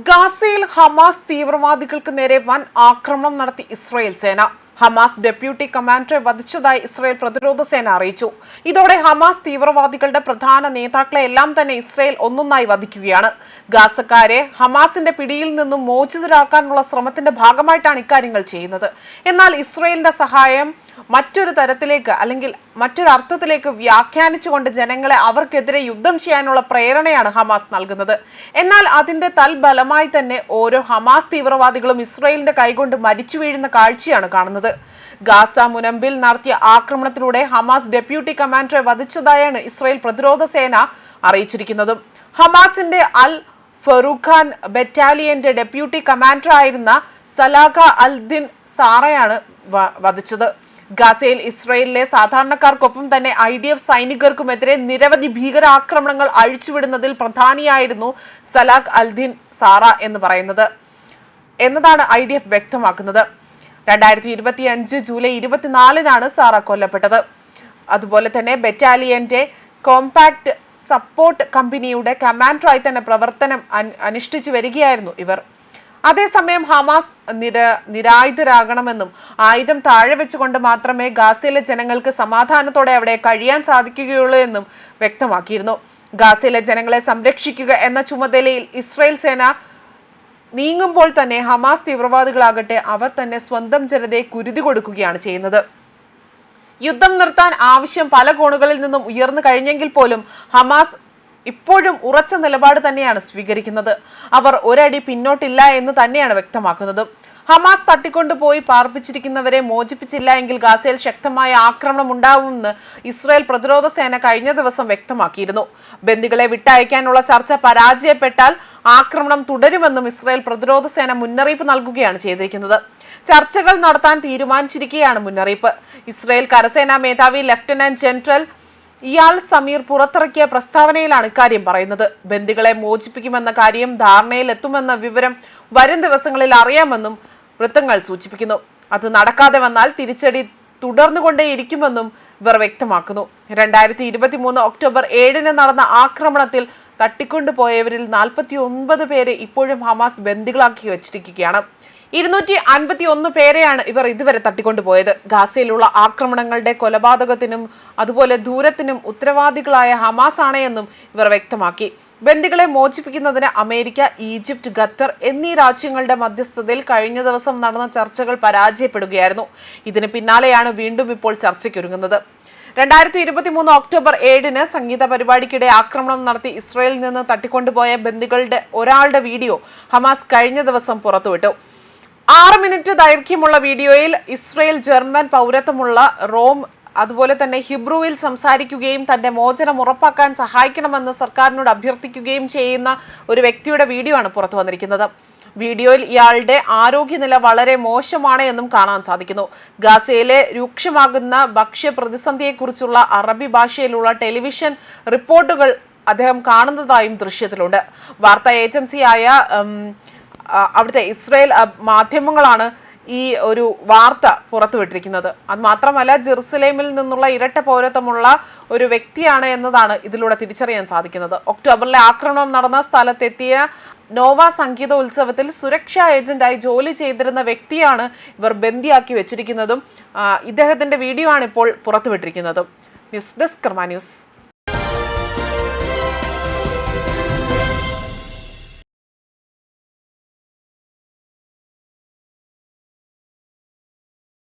ഗാസയിൽ ഹമാസ് തീവ്രവാദികൾക്ക് നേരെ വൻ ആക്രമണം നടത്തി ഇസ്രായേൽ സേന. ഹമാസ് ഡെപ്യൂട്ടി കമാൻഡറെ വധിച്ചതായി ഇസ്രായേൽ പ്രതിരോധ സേന അറിയിച്ചു. ഇതോടെ ഹമാസ് തീവ്രവാദികളുടെ പ്രധാന നേതാക്കളെ എല്ലാം തന്നെ ഇസ്രായേൽ ഒന്നൊന്നായി വധിക്കുകയാണ്. ഗാസക്കാരെ ഹമാസിന്റെ പിടിയിൽ നിന്നും മോചിതരാക്കാനുള്ള ശ്രമത്തിന്റെ ഭാഗമായിട്ടാണ് ഇക്കാര്യങ്ങൾ ചെയ്യുന്നത്. എന്നാൽ ഇസ്രായേലിന്റെ സഹായം മറ്റൊരു തരത്തിലേക്ക് അല്ലെങ്കിൽ മറ്റൊരർത്ഥത്തിലേക്ക് വ്യാഖ്യാനിച്ചുകൊണ്ട് ജനങ്ങളെ അവർക്കെതിരെ യുദ്ധം ചെയ്യാനുള്ള പ്രേരണയാണ് ഹമാസ് നൽകുന്നത്. എന്നാൽ അതിന്റെ തൽബലമായി തന്നെ ഓരോ ഹമാസ് തീവ്രവാദികളും ഇസ്രായേലിന്റെ കൈകൊണ്ട് മരിച്ചു വീഴുന്ന കാഴ്ചയാണ് കാണുന്നത്. ഗാസ മുനമ്പിൽ നടത്തിയ ആക്രമണത്തിലൂടെ ഹമാസ് ഡെപ്യൂട്ടി കമാൻഡറെ വധിച്ചതായാണ് ഇസ്രായേൽ പ്രതിരോധ സേന അറിയിച്ചിരിക്കുന്നതും. ഹമാസിന്റെ അൽ ഫറൂഖാൻ ബറ്റാലിയന്റെ ഡെപ്യൂട്ടി കമാൻഡർ ആയിരുന്ന സലാഖ അൽ-ദിൻ സാറയാണ് വധിച്ചത്. ഗാസയിൽ ഇസ്രായേലിലെ സാധാരണക്കാർക്കൊപ്പം തന്നെ IDF സൈനികർക്കുമെതിരെ നിരവധി ഭീകരാക്രമണങ്ങൾ അഴിച്ചുവിടുന്നതിൽ പ്രധാനിയായിരുന്നു സലാഖ് അൽ-ദിൻ സാറ എന്നതാണ് IDF വ്യക്തമാക്കുന്നത്. 2025 ജൂലൈ 24 സാറ കൊല്ലപ്പെട്ടത്. അതുപോലെ തന്നെ ബറ്റാലിയന്റെ കോമ്പാക്ട് സപ്പോർട്ട് കമ്പനിയുടെ കമാൻഡറായി തന്നെ പ്രവർത്തനം അനുഷ്ഠിച്ചു വരികയായിരുന്നു ഇവർ. അതേസമയം ഹമാസ് നിരായുധരാകണമെന്നും ആയുധം താഴെ വെച്ചുകൊണ്ട് മാത്രമേ ഗാസയിലെ ജനങ്ങൾക്ക് സമാധാനത്തോടെ അവിടെ കഴിയാൻ സാധിക്കുകയുള്ളൂ എന്നും വ്യക്തമാക്കിയിരുന്നു. ഗാസയിലെ ജനങ്ങളെ സംരക്ഷിക്കുക എന്ന ചുമതലയിൽ ഇസ്രായേൽ സേന നീങ്ങുമ്പോൾ തന്നെ ഹമാസ് തീവ്രവാദികളാകട്ടെ അവർ തന്നെ സ്വന്തം ജനതയെ കുരുതി കൊടുക്കുകയാണ് ചെയ്യുന്നത്. യുദ്ധം നിർത്താൻ ആവശ്യം പല കോണുകളിൽ നിന്നും ഉയർന്നു കഴിഞ്ഞെങ്കിൽ പോലും ഹമാസ് ഇപ്പോഴും ഉറച്ച നിലപാട് തന്നെയാണ് സ്വീകരിക്കുന്നത്. അവർ ഒരടി പിന്നോട്ടില്ല എന്ന് തന്നെയാണ് വ്യക്തമാക്കുന്നത്. ഹമാസ് തട്ടിക്കൊണ്ടുപോയി പാർപ്പിച്ചിരിക്കുന്നവരെ മോചിപ്പിച്ചില്ല എങ്കിൽ ഗാസയിൽ ശക്തമായ ആക്രമണം ഉണ്ടാവുമെന്ന് ഇസ്രായേൽ പ്രതിരോധ സേന കഴിഞ്ഞ ദിവസം വ്യക്തമാക്കിയിരുന്നു. ബന്ദികളെ വിട്ടയക്കാനുള്ള ചർച്ച പരാജയപ്പെട്ടാൽ ആക്രമണം തുടരുമെന്നും ഇസ്രായേൽ പ്രതിരോധ സേന മുന്നറിയിപ്പ് നൽകുകയാണ് ചെയ്തിരിക്കുന്നത്. ചർച്ചകൾ നടത്താൻ തീരുമാനിച്ചിരിക്കുകയാണ് മുന്നറിയിപ്പ്. ഇസ്രായേൽ കരസേനാ മേധാവി ലഫ്റ്റനന്റ് ജനറൽ ഇയാൾ സമീർ പുറത്തിറക്കിയ പ്രസ്താവനയിലാണ് ഇക്കാര്യം പറയുന്നത്. ബന്ദികളെ മോചിപ്പിക്കുമെന്ന കാര്യം ധാരണയിലെത്തുമെന്ന വിവരം വരും ദിവസങ്ങളിൽ അറിയാമെന്നും വൃത്തങ്ങൾ സൂചിപ്പിക്കുന്നു. അത് നടക്കാതെ വന്നാൽ തിരിച്ചടി തുടർന്നുകൊണ്ടേയിരിക്കുമെന്നും ഇവർ വ്യക്തമാക്കുന്നു. 2023 ഒക്ടോബർ 7 നടന്ന ആക്രമണത്തിൽ തട്ടിക്കൊണ്ടുപോയവരിൽ 49 പേരെ ഇപ്പോഴും ഹമാസ് ബന്ദികളാക്കി വെച്ചിരിക്കുകയാണ്. 251 പേരെയാണ് ഇവർ ഇതുവരെ തട്ടിക്കൊണ്ടുപോയത്. ഗാസയിലുള്ള ആക്രമണങ്ങളുടെ കൊലപാതകത്തിനും അതുപോലെ ദൂരത്തിനും ഉത്തരവാദികളായ ഹമാസ് ആണ് എന്നും ഇവർ വ്യക്തമാക്കി. ബന്ദികളെ മോചിപ്പിക്കുന്നതിന് അമേരിക്ക, ഈജിപ്ത്, ഖത്തർ എന്നീ രാജ്യങ്ങളുടെ മധ്യസ്ഥതയിൽ കഴിഞ്ഞ ദിവസം നടന്ന ചർച്ചകൾ പരാജയപ്പെടുകയായിരുന്നു. ഇതിന് പിന്നാലെയാണ് വീണ്ടും ഇപ്പോൾ ചർച്ചയ്ക്കൊരുങ്ങുന്നത്. 2023 ഒക്ടോബർ 7 സംഗീത പരിപാടിക്കിടെ ആക്രമണം നടത്തി ഇസ്രായേലിൽ നിന്ന് തട്ടിക്കൊണ്ടുപോയ ബന്ദികളുടെ ഒരാളുടെ വീഡിയോ ഹമാസ് കഴിഞ്ഞ ദിവസം പുറത്തുവിട്ടു. 6 മിനിറ്റ് ദൈർഘ്യമുള്ള വീഡിയോയിൽ ഇസ്രായേൽ ജർമ്മൻ പൗരത്വമുള്ള റോം അതുപോലെ തന്നെ ഹിബ്രുവിൽ സംസാരിക്കുകയും തന്റെ മോചനം ഉറപ്പാക്കാൻ സഹായിക്കണമെന്ന് സർക്കാരിനോട് അഭ്യർത്ഥിക്കുകയും ചെയ്യുന്ന ഒരു വ്യക്തിയുടെ വീഡിയോ ആണ് പുറത്തു വന്നിരിക്കുന്നത്. വീഡിയോയിൽ ഇയാളുടെ ആരോഗ്യനില വളരെ മോശമാണ് എന്നും കാണാൻ സാധിക്കുന്നു. ഗാസയിലെ രൂക്ഷമാകുന്ന ഭക്ഷ്യ പ്രതിസന്ധിയെക്കുറിച്ചുള്ള അറബി ഭാഷയിലുള്ള ടെലിവിഷൻ റിപ്പോർട്ടുകൾ അദ്ദേഹം കാണുന്നതായും ദൃശ്യത്തിലുണ്ട്. വാർത്താ ഏജൻസിയായ അവിടുത്തെ ഇസ്രായേൽ മാധ്യമങ്ങളാണ് ഈ ഒരു വാർത്ത പുറത്തുവിട്ടിരിക്കുന്നത്. അത് മാത്രമല്ല ജെറുസലേമിൽ നിന്നുള്ള ഇരട്ട പൗരത്വമുള്ള ഒരു വ്യക്തിയാണ് എന്നതാണ് ഇതിലൂടെ തിരിച്ചറിയാൻ സാധിക്കുന്നത്. ഒക്ടോബറിലെ ആക്രമണം നടന്ന സ്ഥലത്തെത്തിയ നോവ സംഗീത ഉത്സവത്തിൽ സുരക്ഷാ ഏജന്റായി ജോലി ചെയ്തിരുന്ന വ്യക്തിയാണ് ഇവർ ബന്ദിയാക്കി വെച്ചിരിക്കുന്നതും. ഇദ്ദേഹത്തിന്റെ വീഡിയോ ആണ് ഇപ്പോൾ പുറത്തുവിട്ടിരിക്കുന്നതും. ന്യൂസ് ഡെസ്ക് കർമ്മ ന്യൂസ്.